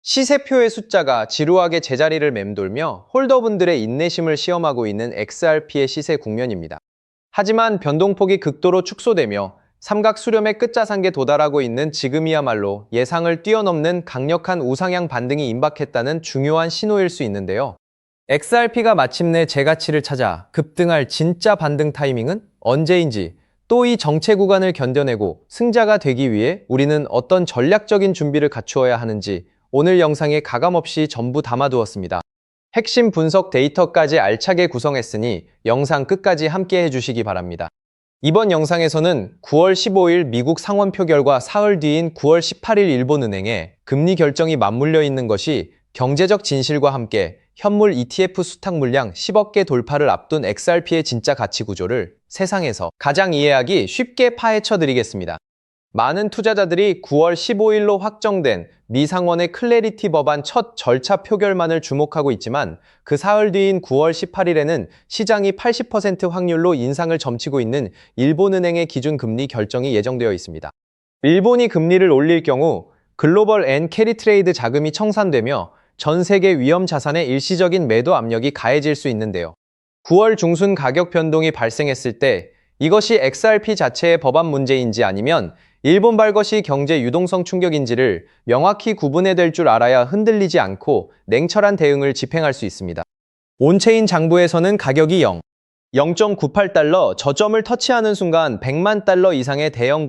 시세표의 숫자가 지루하게 제자리를 맴돌며 홀더분들의 인내심을 시험하고 있는 XRP의 시세 국면입니다. 하지만 변동폭이 극도로 축소되며 삼각 수렴의 끝자상에 도달하고 있는 지금이야말로 예상을 뛰어넘는 강력한 우상향 반등이 임박했다는 중요한 신호일 수 있는데요. XRP가 마침내 제가치를 찾아 급등할 진짜 반등 타이밍은 언제인지, 또 이 정체 구간을 견뎌내고 승자가 되기 위해 우리는 어떤 전략적인 준비를 갖추어야 하는지 오늘 영상에 가감없이 전부 담아두었습니다. 핵심 분석 데이터까지 알차게 구성했으니 영상 끝까지 함께 해주시기 바랍니다. 이번 영상에서는 9월 15일 미국 상원표 결과 사흘 뒤인 9월 18일 일본은행의 금리 결정이 맞물려 있는 것이 경제적 진실과 함께 현물 ETF 수탁 물량 10억 개 돌파를 앞둔 XRP의 진짜 가치 구조를 세상에서 가장 이해하기 쉽게 파헤쳐 드리겠습니다. 많은 투자자들이 9월 15일로 확정된 미 상원의 클래리티 법안 첫 절차 표결만을 주목하고 있지만 그 사흘 뒤인 9월 18일에는 시장이 80% 확률로 인상을 점치고 있는 일본은행의 기준금리 결정이 예정되어 있습니다. 일본이 금리를 올릴 경우 글로벌 앤 캐리 트레이드 자금이 청산되며 전 세계 위험 자산의 일시적인 매도 압력이 가해질 수 있는데요. 9월 중순 가격 변동이 발생했을 때 이것이 XRP 자체의 법안 문제인지 아니면 일본 발것이 경제 유동성 충격인지를 명확히 구분해낼 줄 알아야 흔들리지 않고 냉철한 대응을 집행할 수 있습니다. 온체인 장부에서는 가격이 0.98달러 저점을 터치하는 순간 100만 달러 이상의 대형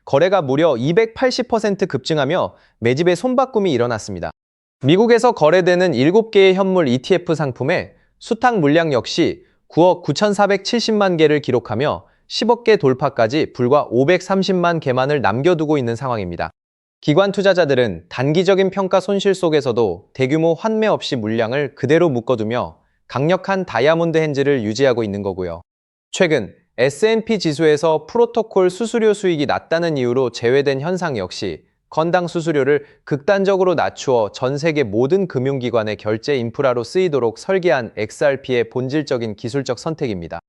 거래가 무려 280% 급증하며 매집의 손바꿈이 일어났습니다. 미국에서 거래되는 7개의 현물 ETF 상품의 수탁 물량 역시 9억 9,470만 개를 기록하며 10억 개 돌파까지 불과 530만 개만을 남겨두고 있는 상황입니다. 기관 투자자들은 단기적인 평가 손실 속에서도 대규모 환매 없이 물량을 그대로 묶어두며 강력한 다이아몬드 핸즈를 유지하고 있는 거고요. 최근 S&P 지수에서 프로토콜 수수료 수익이 낮다는 이유로 제외된 현상 역시 건당 수수료를 극단적으로 낮추어 전 세계 모든 금융기관의 결제 인프라로 쓰이도록 설계한 XRP의 본질적인 기술적 선택입니다.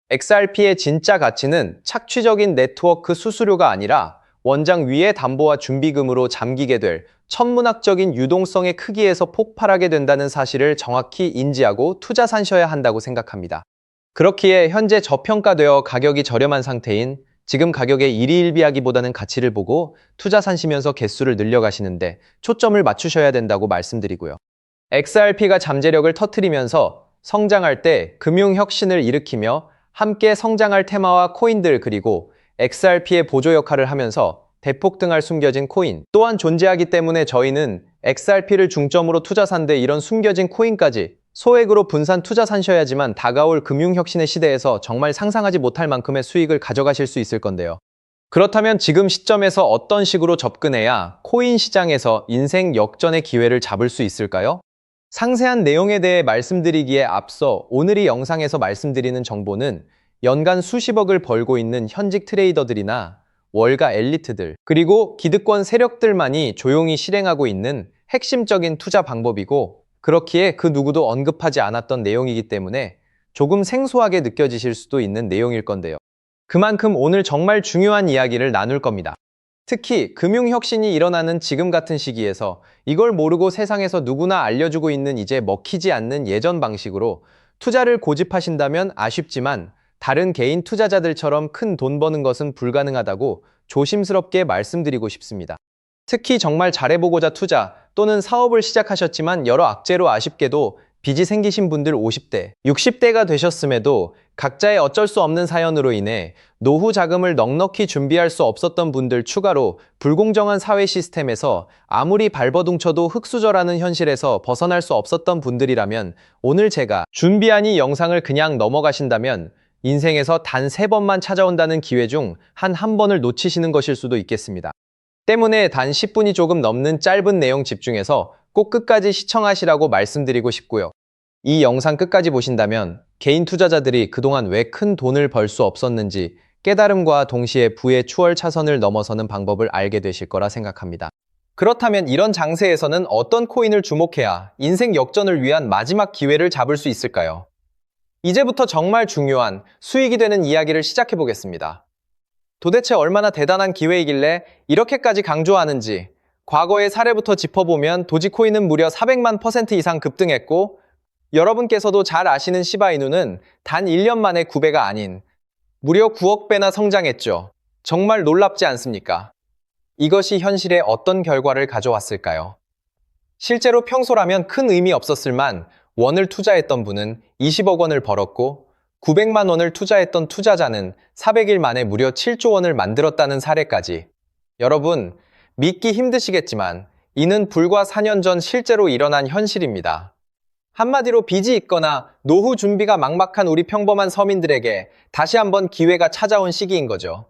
XRP의 진짜 가치는 착취적인 네트워크 수수료가 아니라 원장 위의 담보와 준비금으로 잠기게 될 천문학적인 유동성의 크기에서 폭발하게 된다는 사실을 정확히 인지하고 투자 사셔야 한다고 생각합니다. 그렇기에 현재 저평가되어 가격이 저렴한 상태인 지금 가격에 일희일비하기보다는 가치를 보고 투자 사시면서 개수를 늘려가시는데 초점을 맞추셔야 된다고 말씀드리고요. XRP가 잠재력을 터뜨리면서 성장할 때 금융혁신을 일으키며 함께 성장할 테마와 코인들 그리고 XRP의 보조 역할을 하면서 대폭등할 숨겨진 코인 또한 존재하기 때문에 저희는 XRP를 중점으로 투자 산데 이런 숨겨진 코인까지 소액으로 분산 투자 사셔야지만 다가올 금융혁신의 시대에서 정말 상상하지 못할 만큼의 수익을 가져가실 수 있을 건데요. 그렇다면 지금 시점에서 어떤 식으로 접근해야 코인 시장에서 인생 역전의 기회를 잡을 수 있을까요? 상세한 내용에 대해 말씀드리기에 앞서 오늘 이 영상에서 말씀드리는 정보는 연간 수십억을 벌고 있는 현직 트레이더들이나 월가 엘리트들, 그리고 기득권 세력들만이 조용히 실행하고 있는 핵심적인 투자 방법이고 그렇기에 그 누구도 언급하지 않았던 내용이기 때문에 조금 생소하게 느껴지실 수도 있는 내용일 건데요. 그만큼 오늘 정말 중요한 이야기를 나눌 겁니다. 특히 금융혁신이 일어나는 지금 같은 시기에서 이걸 모르고 세상에서 누구나 알려주고 있는 이제 먹히지 않는 예전 방식으로 투자를 고집하신다면 아쉽지만 다른 개인 투자자들처럼 큰 돈 버는 것은 불가능하다고 조심스럽게 말씀드리고 싶습니다. 특히 정말 잘해보고자 투자 또는 사업을 시작하셨지만 여러 악재로 아쉽게도 빚이 생기신 분들 50대, 60대가 되셨음에도 각자의 어쩔 수 없는 사연으로 인해 노후 자금을 넉넉히 준비할 수 없었던 분들 추가로 불공정한 사회 시스템에서 아무리 발버둥쳐도 흙수저라는 현실에서 벗어날 수 없었던 분들이라면 오늘 제가 준비한 이 영상을 그냥 넘어가신다면 인생에서 단 3번만 찾아온다는 기회 중 한 번을 놓치시는 것일 수도 있겠습니다. 때문에 단 10분이 조금 넘는 짧은 내용 집중해서 꼭 끝까지 시청하시라고 말씀드리고 싶고요. 이 영상 끝까지 보신다면 개인 투자자들이 그동안 왜 큰 돈을 벌 수 없었는지 깨달음과 동시에 부의 추월 차선을 넘어서는 방법을 알게 되실 거라 생각합니다. 그렇다면 이런 장세에서는 어떤 코인을 주목해야 인생 역전을 위한 마지막 기회를 잡을 수 있을까요? 이제부터 정말 중요한 수익이 되는 이야기를 시작해 보겠습니다. 도대체 얼마나 대단한 기회이길래 이렇게까지 강조하는지 과거의 사례부터 짚어보면 도지코인은 무려 400만 % 이상 급등했고, 여러분께서도 잘 아시는 시바이누는 단 1년 만에 9배가 아닌 무려 9억 배나 성장했죠. 정말 놀랍지 않습니까? 이것이 현실에 어떤 결과를 가져왔을까요? 실제로 평소라면 큰 의미 없었을만 원을 투자했던 분은 20억 원을 벌었고 900만 원을 투자했던 투자자는 400일 만에 무려 7조 원을 만들었다는 사례까지. 여러분, 믿기 힘드시겠지만 이는 불과 4년 전 실제로 일어난 현실입니다. 한마디로 빚이 있거나 노후 준비가 막막한 우리 평범한 서민들에게 다시 한번 기회가 찾아온 시기인 거죠.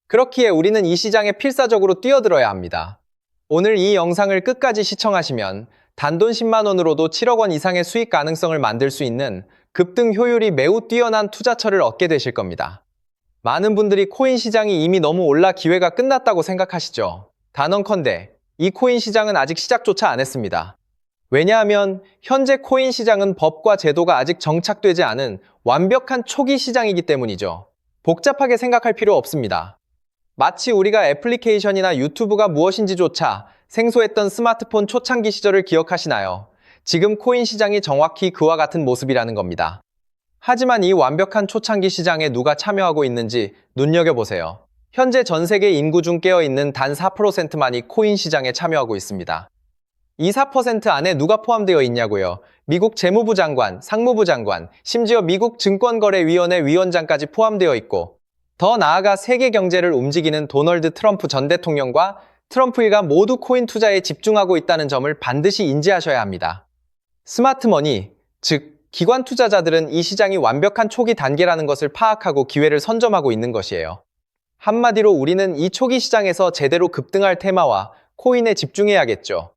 그렇기에 우리는 이 시장에 필사적으로 뛰어들어야 합니다. 오늘 이 영상을 끝까지 시청하시면 단돈 10만 원으로도 7억 원 이상의 수익 가능성을 만들 수 있는 급등 효율이 매우 뛰어난 투자처를 얻게 되실 겁니다. 많은 분들이 코인 시장이 이미 너무 올라 기회가 끝났다고 생각하시죠. 단언컨대 이 코인 시장은 아직 시작조차 안 했습니다. 왜냐하면 현재 코인 시장은 법과 제도가 아직 정착되지 않은 완벽한 초기 시장이기 때문이죠. 복잡하게 생각할 필요 없습니다. 마치 우리가 애플리케이션이나 유튜브가 무엇인지조차 생소했던 스마트폰 초창기 시절을 기억하시나요? 지금 코인 시장이 정확히 그와 같은 모습이라는 겁니다. 하지만 이 완벽한 초창기 시장에 누가 참여하고 있는지 눈여겨보세요. 현재 전 세계 인구 중 깨어있는 단 4%만이 코인 시장에 참여하고 있습니다. 이 4% 안에 누가 포함되어 있냐고요? 미국 재무부 장관, 상무부 장관, 심지어 미국 증권거래위원회 위원장까지 포함되어 있고, 더 나아가 세계 경제를 움직이는 도널드 트럼프 전 대통령과 트럼프 일가 모두 코인 투자에 집중하고 있다는 점을 반드시 인지하셔야 합니다. 스마트머니, 즉 기관 투자자들은 이 시장이 완벽한 초기 단계라는 것을 파악하고 기회를 선점하고 있는 것이에요. 한마디로 우리는 이 초기 시장에서 제대로 급등할 테마와 코인에 집중해야겠죠.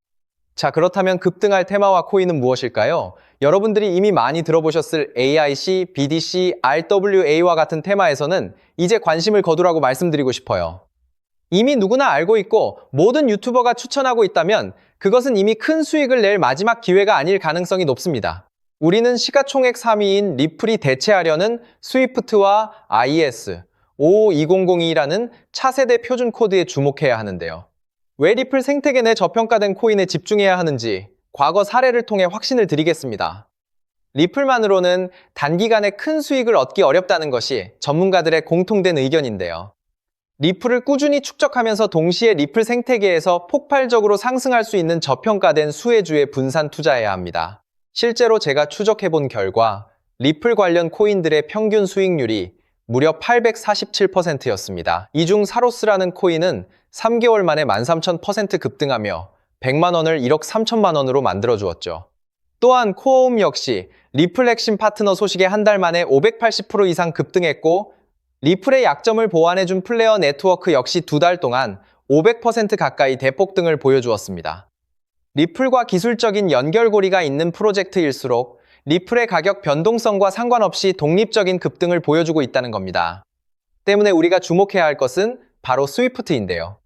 자, 그렇다면 급등할 테마와 코인은 무엇일까요? 여러분들이 이미 많이 들어보셨을 AIC, BDC, RWA와 같은 테마에서는 이제 관심을 거두라고 말씀드리고 싶어요. 이미 누구나 알고 있고 모든 유튜버가 추천하고 있다면 그것은 이미 큰 수익을 낼 마지막 기회가 아닐 가능성이 높습니다. 우리는 시가총액 3위인 리플이 대체하려는 스위프트와 IS 52002라는 차세대 표준 코드에 주목해야 하는데요. 왜 리플 생태계 내 저평가된 코인에 집중해야 하는지 과거 사례를 통해 확신을 드리겠습니다. 리플만으로는 단기간에 큰 수익을 얻기 어렵다는 것이 전문가들의 공통된 의견인데요. 리플을 꾸준히 축적하면서 동시에 리플 생태계에서 폭발적으로 상승할 수 있는 저평가된 수혜주에 분산 투자해야 합니다. 실제로 제가 추적해본 결과 리플 관련 코인들의 평균 수익률이 무려 847%였습니다. 이 중 사로스라는 코인은 3개월 만에 13,000% 급등하며 100만 원을 1억 3천만 원으로 만들어주었죠. 또한 코어움 역시 리플 핵심 파트너 소식에 한 달 만에 580% 이상 급등했고 리플의 약점을 보완해준 플레어 네트워크 역시 2달 동안 500% 가까이 대폭등을 보여주었습니다. 리플과 기술적인 연결고리가 있는 프로젝트일수록 리플의 가격 변동성과 상관없이 독립적인 급등을 보여주고 있다는 겁니다. 때문에 우리가 주목해야 할 것은 바로 스위프트인데요.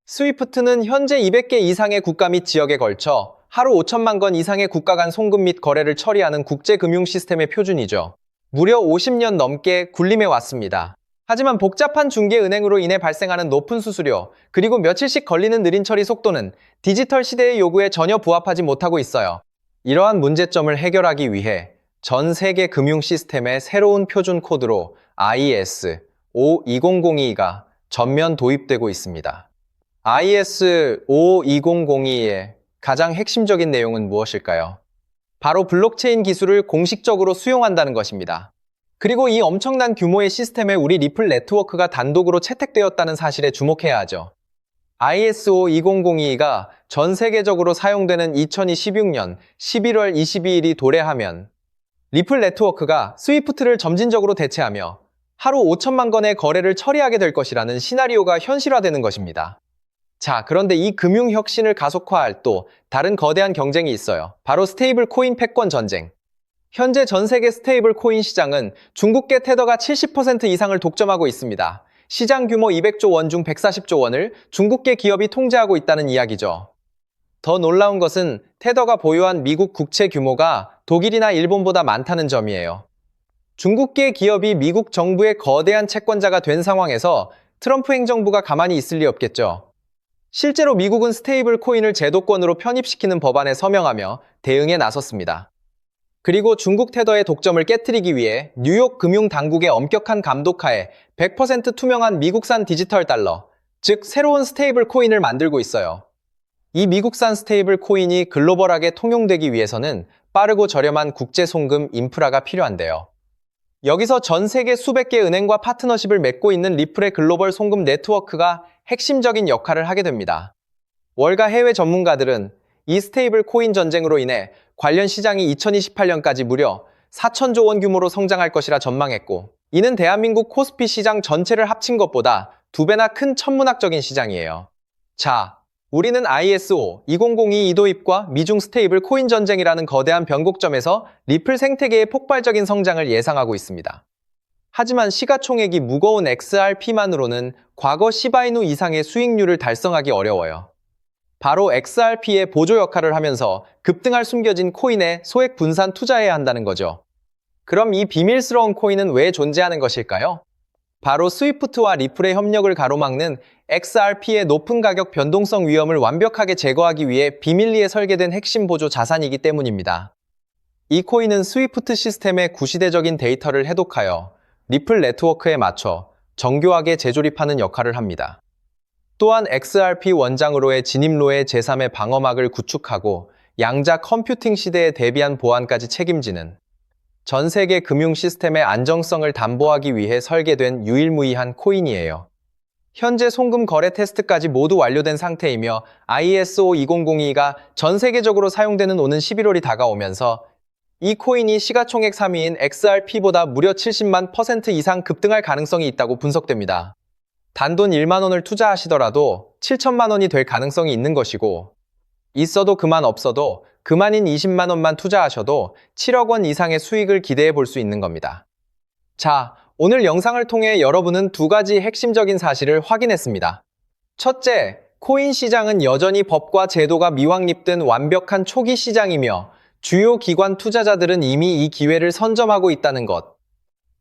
스위프트는 현재 200개 이상의 국가 및 지역에 걸쳐 하루 5천만 건 이상의 국가 간 송금 및 거래를 처리하는 국제금융 시스템의 표준이죠. 무려 50년 넘게 군림해 왔습니다. 하지만 복잡한 중개은행으로 인해 발생하는 높은 수수료, 그리고 며칠씩 걸리는 느린 처리 속도는 디지털 시대의 요구에 전혀 부합하지 못하고 있어요. 이러한 문제점을 해결하기 위해 전 세계 금융 시스템의 새로운 표준 코드로 IS 52002가 전면 도입되고 있습니다. IS 52002의 가장 핵심적인 내용은 무엇일까요? 바로 블록체인 기술을 공식적으로 수용한다는 것입니다. 그리고 이 엄청난 규모의 시스템에 우리 리플 네트워크가 단독으로 채택되었다는 사실에 주목해야 하죠. ISO 2002가 전 세계적으로 사용되는 2016년 11월 22일이 도래하면 리플 네트워크가 스위프트를 점진적으로 대체하며 하루 5천만 건의 거래를 처리하게 될 것이라는 시나리오가 현실화되는 것입니다. 자, 그런데 이 금융 혁신을 가속화할 또 다른 거대한 경쟁이 있어요. 바로 스테이블 코인 패권 전쟁. 현재 전 세계 스테이블 코인 시장은 중국계 테더가 70% 이상을 독점하고 있습니다. 시장 규모 200조 원 중 140조 원을 중국계 기업이 통제하고 있다는 이야기죠. 더 놀라운 것은 테더가 보유한 미국 국채 규모가 독일이나 일본보다 많다는 점이에요. 중국계 기업이 미국 정부의 거대한 채권자가 된 상황에서 트럼프 행정부가 가만히 있을 리 없겠죠. 실제로 미국은 스테이블 코인을 제도권으로 편입시키는 법안에 서명하며 대응에 나섰습니다. 그리고 중국 테더의 독점을 깨트리기 위해 뉴욕 금융당국의 엄격한 감독하에 100% 투명한 미국산 디지털 달러, 즉 새로운 스테이블 코인을 만들고 있어요. 이 미국산 스테이블 코인이 글로벌하게 통용되기 위해서는 빠르고 저렴한 국제 송금 인프라가 필요한데요. 여기서 전 세계 수백 개 은행과 파트너십을 맺고 있는 리플의 글로벌 송금 네트워크가 핵심적인 역할을 하게 됩니다. 월가 해외 전문가들은 이 스테이블 코인 전쟁으로 인해 관련 시장이 2028년까지 무려 4천조 원 규모로 성장할 것이라 전망했고, 이는 대한민국 코스피 시장 전체를 합친 것보다 2배나 큰 천문학적인 시장이에요. 자, 우리는 ISO 2002 도입과 미중 스테이블 코인 전쟁이라는 거대한 변곡점에서 리플 생태계의 폭발적인 성장을 예상하고 있습니다. 하지만 시가총액이 무거운 XRP만으로는 과거 시바이누 이상의 수익률을 달성하기 어려워요. 바로 XRP의 보조 역할을 하면서 급등할 숨겨진 코인에 소액 분산 투자해야 한다는 거죠. 그럼 이 비밀스러운 코인은 왜 존재하는 것일까요? 바로 스위프트와 리플의 협력을 가로막는 XRP의 높은 가격 변동성 위험을 완벽하게 제거하기 위해 비밀리에 설계된 핵심 보조 자산이기 때문입니다. 이 코인은 스위프트 시스템의 구시대적인 데이터를 해독하여 리플 네트워크에 맞춰 정교하게 재조립하는 역할을 합니다. 또한 XRP 원장으로의 진입로의 제3의 방어막을 구축하고 양자 컴퓨팅 시대에 대비한 보안까지 책임지는 전 세계 금융 시스템의 안정성을 담보하기 위해 설계된 유일무이한 코인이에요. 현재 송금 거래 테스트까지 모두 완료된 상태이며 ISO 2002가 전 세계적으로 사용되는 오는 11월이 다가오면서 이 코인이 시가총액 3위인 XRP보다 무려 70만 % 이상 급등할 가능성이 있다고 분석됩니다. 단돈 1만 원을 투자하시더라도 7천만 원이 될 가능성이 있는 것이고, 있어도 그만 없어도 그만인 20만 원만 투자하셔도 7억 원 이상의 수익을 기대해 볼 수 있는 겁니다. 자, 오늘 영상을 통해 여러분은 두 가지 핵심적인 사실을 확인했습니다. 첫째, 코인 시장은 여전히 법과 제도가 미확립된 완벽한 초기 시장이며 주요 기관 투자자들은 이미 이 기회를 선점하고 있다는 것.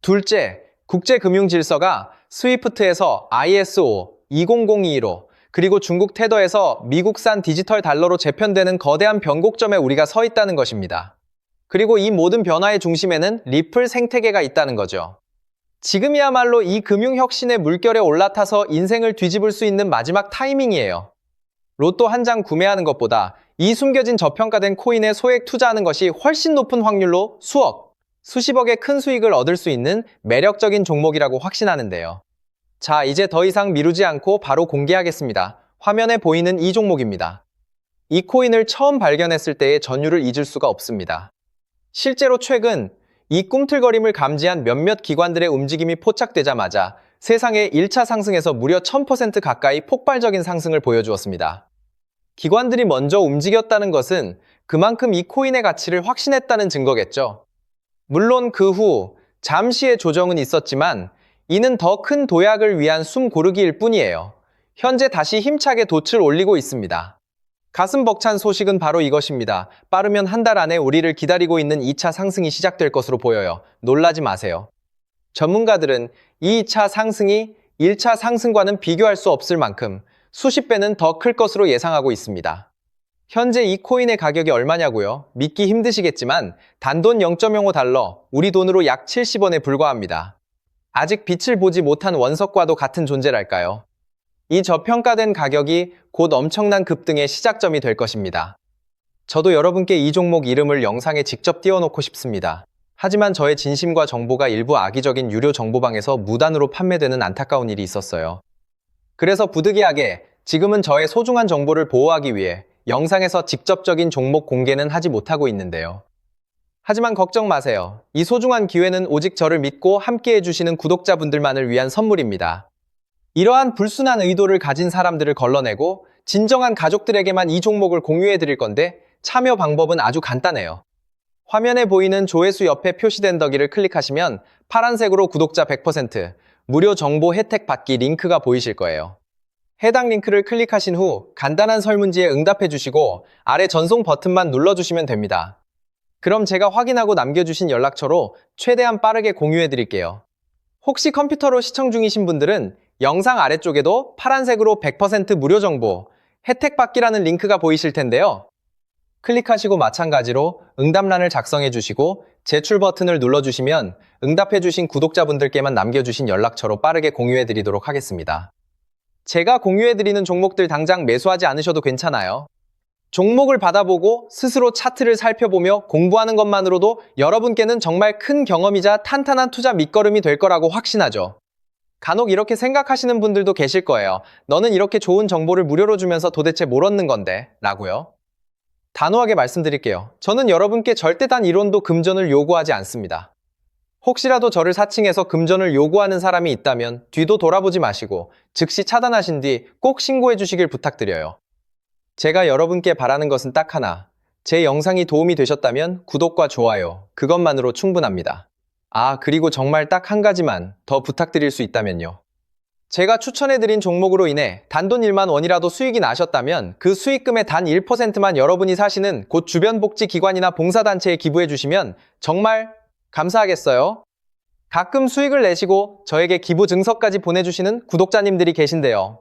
둘째, 국제금융 질서가 스위프트에서 ISO 2002로 그리고 중국 테더에서 미국산 디지털 달러로 재편되는 거대한 변곡점에 우리가 서 있다는 것입니다. 그리고 이 모든 변화의 중심에는 리플 생태계가 있다는 거죠. 지금이야말로 이 금융혁신의 물결에 올라타서 인생을 뒤집을 수 있는 마지막 타이밍이에요. 로또 한 장 구매하는 것보다 이 숨겨진 저평가된 코인에 소액 투자하는 것이 훨씬 높은 확률로 수억, 수십억의 큰 수익을 얻을 수 있는 매력적인 종목이라고 확신하는데요. 자, 이제 더 이상 미루지 않고 바로 공개하겠습니다. 화면에 보이는 이 종목입니다. 이 코인을 처음 발견했을 때의 전율을 잊을 수가 없습니다. 실제로 최근 이 꿈틀거림을 감지한 몇몇 기관들의 움직임이 포착되자마자 세상의 1차 상승에서 무려 1000% 가까이 폭발적인 상승을 보여주었습니다. 기관들이 먼저 움직였다는 것은 그만큼 이 코인의 가치를 확신했다는 증거겠죠. 물론 그 후 잠시의 조정은 있었지만 이는 더 큰 도약을 위한 숨 고르기일 뿐이에요. 현재 다시 힘차게 돛을 올리고 있습니다. 가슴 벅찬 소식은 바로 이것입니다. 빠르면 한 달 안에 우리를 기다리고 있는 2차 상승이 시작될 것으로 보여요. 놀라지 마세요. 전문가들은 이 2차 상승이 1차 상승과는 비교할 수 없을 만큼 수십 배는 더 클 것으로 예상하고 있습니다. 현재 이 코인의 가격이 얼마냐고요? 믿기 힘드시겠지만 단돈 0.05달러, 우리 돈으로 약 70원에 불과합니다. 아직 빛을 보지 못한 원석과도 같은 존재랄까요? 이 저평가된 가격이 곧 엄청난 급등의 시작점이 될 것입니다. 저도 여러분께 이 종목 이름을 영상에 직접 띄워놓고 싶습니다. 하지만 저의 진심과 정보가 일부 악의적인 유료 정보방에서 무단으로 판매되는 안타까운 일이 있었어요. 그래서 부득이하게 지금은 저의 소중한 정보를 보호하기 위해 영상에서 직접적인 종목 공개는 하지 못하고 있는데요. 하지만 걱정 마세요. 이 소중한 기회는 오직 저를 믿고 함께 해주시는 구독자분들만을 위한 선물입니다. 이러한 불순한 의도를 가진 사람들을 걸러내고 진정한 가족들에게만 이 종목을 공유해 드릴 건데 참여 방법은 아주 간단해요. 화면에 보이는 조회수 옆에 표시된 덕이를 클릭하시면 파란색으로 구독자 100% 무료 정보 혜택 받기 링크가 보이실 거예요. 해당 링크를 클릭하신 후 간단한 설문지에 응답해 주시고 아래 전송 버튼만 눌러주시면 됩니다. 그럼 제가 확인하고 남겨주신 연락처로 최대한 빠르게 공유해 드릴게요. 혹시 컴퓨터로 시청 중이신 분들은 영상 아래쪽에도 파란색으로 100% 무료 정보, 혜택 받기라는 링크가 보이실 텐데요. 클릭하시고 마찬가지로 응답란을 작성해 주시고 제출 버튼을 눌러주시면 응답해 주신 구독자분들께만 남겨주신 연락처로 빠르게 공유해 드리도록 하겠습니다. 제가 공유해 드리는 종목들 당장 매수하지 않으셔도 괜찮아요. 종목을 받아보고 스스로 차트를 살펴보며 공부하는 것만으로도 여러분께는 정말 큰 경험이자 탄탄한 투자 밑거름이 될 거라고 확신하죠. 간혹 이렇게 생각하시는 분들도 계실 거예요. 너는 이렇게 좋은 정보를 무료로 주면서 도대체 뭘 얻는 건데? 라고요. 단호하게 말씀드릴게요. 저는 여러분께 절대 단 1원도 금전을 요구하지 않습니다. 혹시라도 저를 사칭해서 금전을 요구하는 사람이 있다면 뒤도 돌아보지 마시고 즉시 차단하신 뒤 꼭 신고해 주시길 부탁드려요. 제가 여러분께 바라는 것은 딱 하나. 제 영상이 도움이 되셨다면 구독과 좋아요, 그것만으로 충분합니다. 그리고 정말 딱 한 가지만 더 부탁드릴 수 있다면요. 제가 추천해드린 종목으로 인해 단돈 1만 원이라도 수익이 나셨다면 그 수익금의 단 1%만 여러분이 사시는 곳 주변 복지기관이나 봉사단체에 기부해 주시면 정말 감사하겠어요. 가끔 수익을 내시고 저에게 기부 증서까지 보내주시는 구독자님들이 계신데요.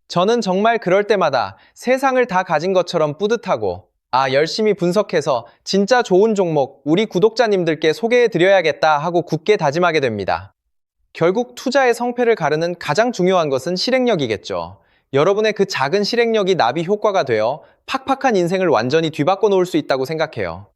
저는 정말 그럴 때마다 세상을 다 가진 것처럼 뿌듯하고 열심히 분석해서 진짜 좋은 종목 우리 구독자님들께 소개해드려야겠다 하고 굳게 다짐하게 됩니다. 결국 투자의 성패를 가르는 가장 중요한 것은 실행력이겠죠. 여러분의 그 작은 실행력이 나비 효과가 되어 팍팍한 인생을 완전히 뒤바꿔 놓을 수 있다고 생각해요.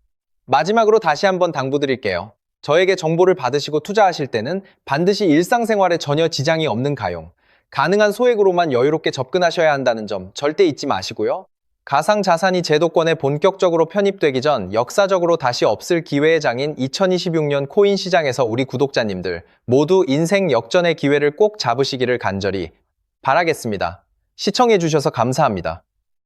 마지막으로 다시 한번 당부드릴게요. 저에게 정보를 받으시고 투자하실 때는 반드시 일상생활에 전혀 지장이 없는 가용, 가능한 소액으로만 여유롭게 접근하셔야 한다는 점 절대 잊지 마시고요. 가상자산이 제도권에 본격적으로 편입되기 전 역사적으로 다시 없을 기회의 장인 2026년 코인 시장에서 우리 구독자님들 모두 인생 역전의 기회를 꼭 잡으시기를 간절히 바라겠습니다. 시청해주셔서 감사합니다.